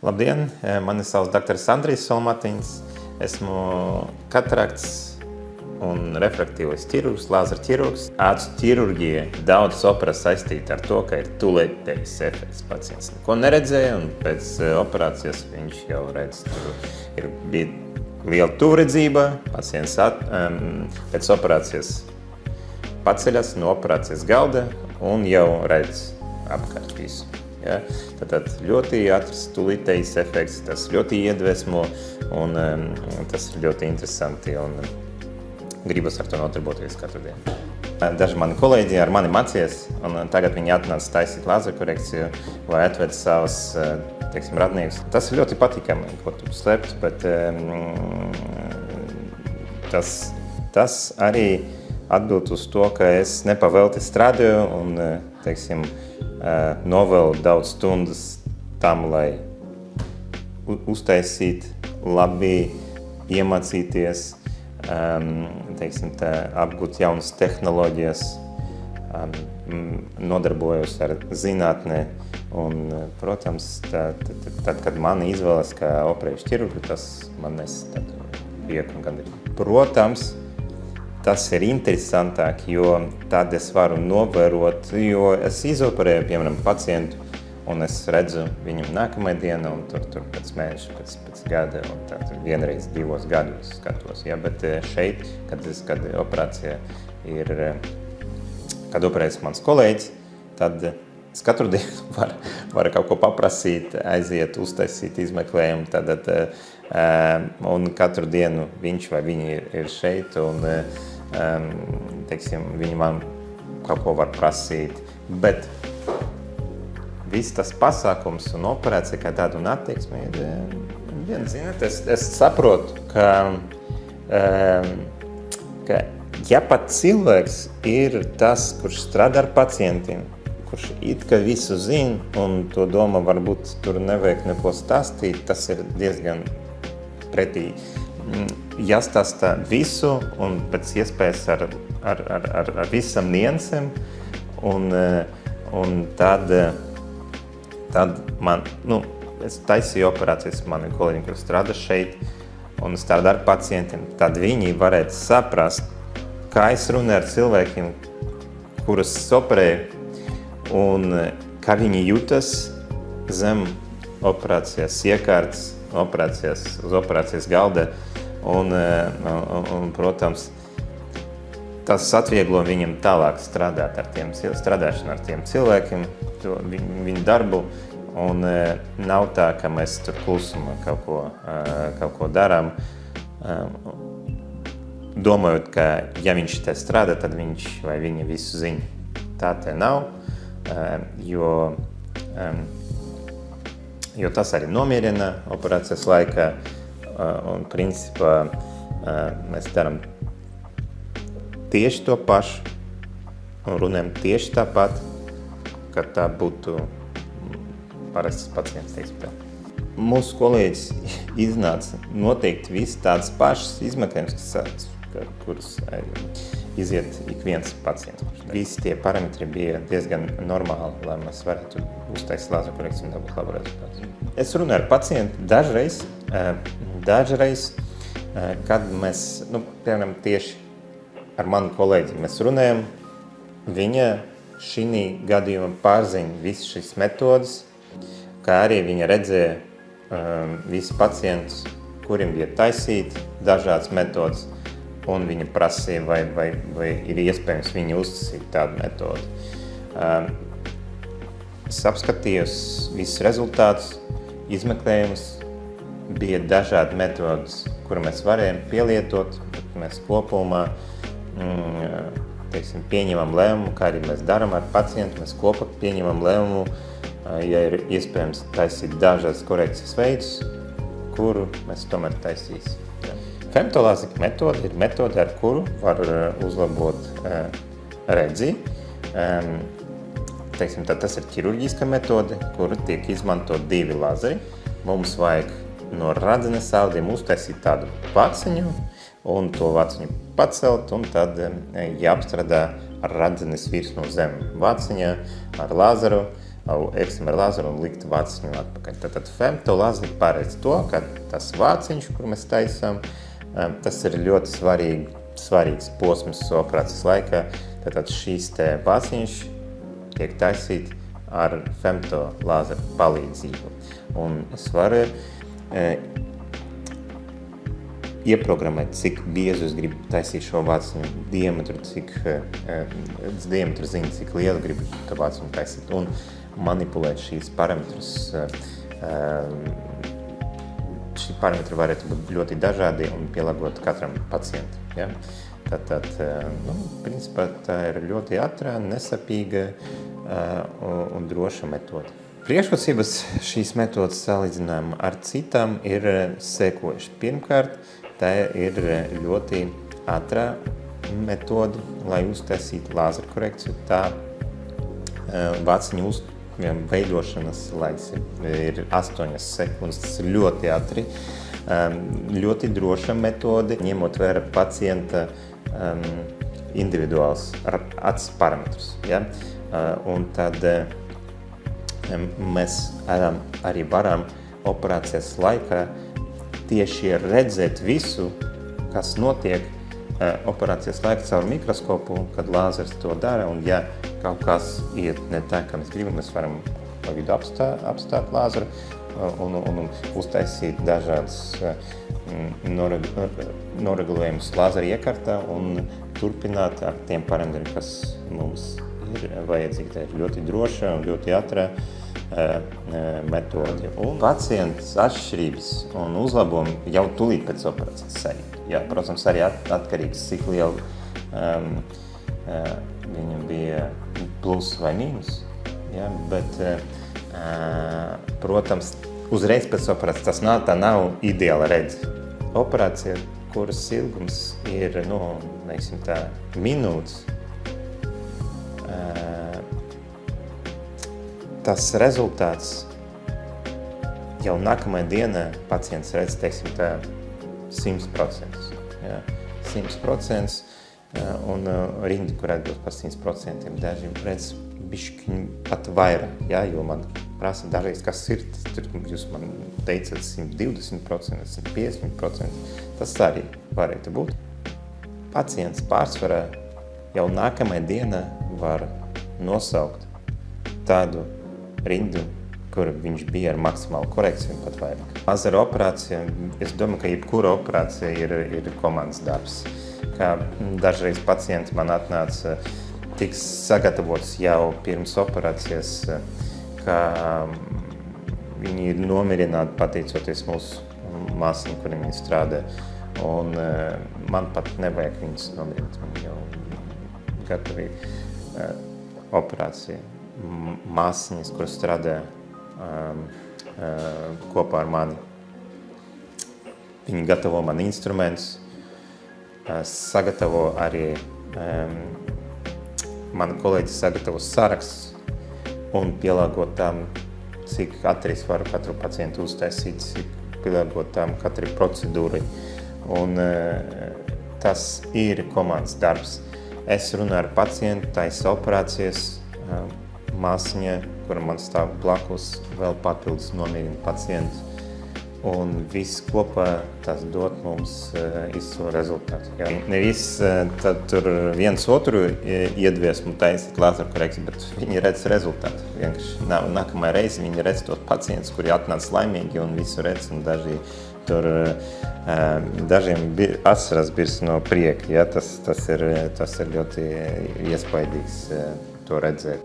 Labdien, mani sauc dr. Andrijs Solmatiņš. Esmu katarakts un refraktīvais ķirurgs, lāzera ķirurgs. Acu ķirurģija daudz operas saistīta ar to, ka ir tūlītējs efekts. Pacients neko neredzēja, un pēc operācijas viņš jau redz, tur bija liela tuvredzība. Pacients pēc operācijas paceļas no operācijas galda un jau redz apkārt visu. Ja? Tad ļoti ātrs tūlītējs efekts, tas ļoti iedvesmo un tas ir ļoti interesanti un gribas ar to nodarboties katru dienu. Daži mani kolēģi ar mani mācījās un tagad viņi atnāca taisīt lāzera korekciju vai atved savus, teiksim, radniekus. Tas ir ļoti patīkami, ko tu slept, bet tas arī atbild uz to, ka es nepavelti strādāju un, teiksim, novēlu daudz stundas tam, lai uztaisīt, labi iemācīties, teiksim, apgūt jaunas tehnoloģijas, nodarbojos ar zinātni un, protams, tad, kad mani izvēlas kā operējuši ķirurgu, tas man nes prieku un gandarījumu. Protams, tas ir interesantāk, jo tad es varu novērot, jo es izoperēju, piemēram, pacientu, un es redzu viņu nākamajā dienā, un tur pēc mēneša, pēc gada, un tad vienreiz 2 gados skatos. Ja, bet šeit, kad operācija ir, kad operējas mans kolēģis, tad es katru dienu varu kaut ko paprasīt, aiziet, uztaisīt izmeklējumu, un katru dienu viņš vai viņi ir šeit, un teiksim, viņi man kaut ko var prasīt, bet viss tas pasākums un operācija kā tāda un attieksme ir viena, zināt, es saprotu, ka ja pat cilvēks ir tas, kurš strādā ar pacientiem, kurš it kā visu zina un to domā, varbūt tur nevajag neko stāstīt, tas ir diezgan pretī. Jāstāstā visu un pēc iespējas ar visam niansēm un tad man, es taisīju operācijas mani kolēģiem, kur strādā šeit un strādā ar pacientiem, tad viņi varētu saprast, kā es runāju ar cilvēkiem, kurus es operēju un kā viņi jūtas zem operācijas iekārtas, uz operācijas galda. Un, protams, tas atvieglo viņam tālāk strādāšanu ar tiem cilvēkiem, viņu darbu, un nav tā, ka mēs tur klusumā kaut ko darām, domājot, ka ja viņš te strādā, tad viņš vai viņa visu zina. Tā te nav, jo tas arī nomierina operācijas laikā, un principā mēs darām tieši to pašu un runājam tieši tāpat, ka tā būtu parasts pacients, teiksim tā. Mūsu kolēģis iznāca noteikti visi tādas pašas izmeklējums, kuras iziet ik viens pacients. Visi tie parametri bija diezgan normāli, lai mēs varētu uztaisīt lāzera korekciju un dabūt labu rezultātu. Es runāju ar pacientu dažreiz, kad mēs, piemēram, tieši ar manu kolēģi mēs runājam, viņa šī gadījumā pārzina visas šīs metodas, kā arī viņa redzēja visi pacientus, kuriem bija taisīt dažādas metodas, un viņa prasīja, vai ir iespējams viņa uztasīt tādu metodu. Es apskatījos visus rezultātus, izmeklējumus, bija dažādi metodas, kuru mēs varējām pielietot, bet mēs kopumā pieņemam lēmumu, kā arī mēs darām ar pacientu, mēs kopā pieņemam lēmumu, ja ir iespējams taisīt dažādas korekcijas veidus, kuru mēs tomēr taisīsim. Femtolāzika metode ir metode, ar kuru var uzlabot redzi. Tas ir ķirurģiska metode, kura tiek izmantot 2 lazeri. Mums vajag no radzenes audiem uztaisīt tādu vaciņu un to vaciņu pacelt, un tad jāapstrādā ar radzenes virsmu zem vaciņa, ar lāzeru, eksim ar lazeru un likt vāciņu atpakaļ. Tad femtolāzeri paredz to, ka tas vāciņš, kur mēs taisām, tas ir ļoti svarīgs posms operācijas laikā. Tātad šīs te vāciņš tiek taisīt ar femtolāzeru palīdzību. Un es varu ieprogrammēt, cik biezu es gribu taisīt šo vāciņu diametru, diametru zinu, cik lielu gribu to vāciņu taisīt un manipulēt šīs parametrus. Šī parametri varētu būt ļoti dažādi un pielāgot katram pacientam. Ja? Tātad, principā tā ir ļoti ātrā, nesapīga un droša metode. Priekšrocības šīs metodas salīdzinājumā ar citām ir sekojuši. Pirmkārt, tā ir ļoti ātrā metode, lai uztaisītu lāzeru korekciju. Tā vāciņu veidošanas laiks ir 8 sekundes, tas ir ļoti ātri, ļoti droša metode, ņemot vērā pacienta individuāls acis parametrus. Ja? Un tad mēs arī varam operācijas laikā tieši redzēt visu, kas notiek operācijas laikā caur mikroskopu, kad lāzers to dara, un ja kaut kas iet ne tā, kā mēs gribam, mēs varam pa vidu apstāt lāzeru un uztaisīt dažādas noregulējumus lāzera iekartā un turpināt ar tiem parametriem, kas mums ir vajadzīgi. Tā ir ļoti droša un ļoti ātrā metode. Un pacients atšķirības un uzlabojumi jau tūlīt pēc operācijas sajūt. Jā, protams, arī atkarīgs, cik liela viņam bija plus vai mīnus. Ja, bet, protams, uzreiz pēc operācijas tā nav ideāla redze. Operācija, kuras ilgums ir, minūtes, tas rezultāts jau nākamajā dienā pacients redz, 100%. Ja, 100%, un rindi, kur atbilst par 100%, daži redz bišķiņ pat vairāk, ja, jo man prasa dažreiz, kas ir, jūs man teicat 120%, 150%, tas arī varētu būt. Pacients pārsvarā jau nākamajā dienā var nosaukt tādu rindu, kur viņš bija ar maksimālu korekciju un pat vairāk. Lāzera operācija, es domāju, ka jebkura operācija ir komandas darbs. Kā dažreiz pacienti man atnāca, tiks sagatavots jau pirms operācijas, ka viņi ir nomierināti pateicoties mūsu māsiņu, kuriem viņi strādā. Un man pat nevajag viņus nomierināt, viņi jau gatavi operācija. Māsiņas, kuras strādā kopā ar mani. Viņi gatavo man instrumentus, sagatavo arī mani kolēģi sagatavo sarakstus un pielāgot tam, cik ātri es varu katru pacientu uztaisīt, cik pielāgot tam katrai procedūrai. Un tas ir komandas darbs. Es runāju ar pacientu, taisa operācijas, māsiņa, kura man stāv blakus, vēl papildus nomierina pacientu. Un viss kopā tas dod mums izcilu rezultātu. Ja. Nevis tad tur viens otru iedviesmu taisīt lāzeru korekciju, bet viņi redz rezultātu. Vienkārši nākamajā reize viņi redz tos pacientus, kuri atnāca laimīgi un visu redz, un dažiem asaras birs no prieka. Ja. Tas ir ļoti iespaidīgs to redzēt.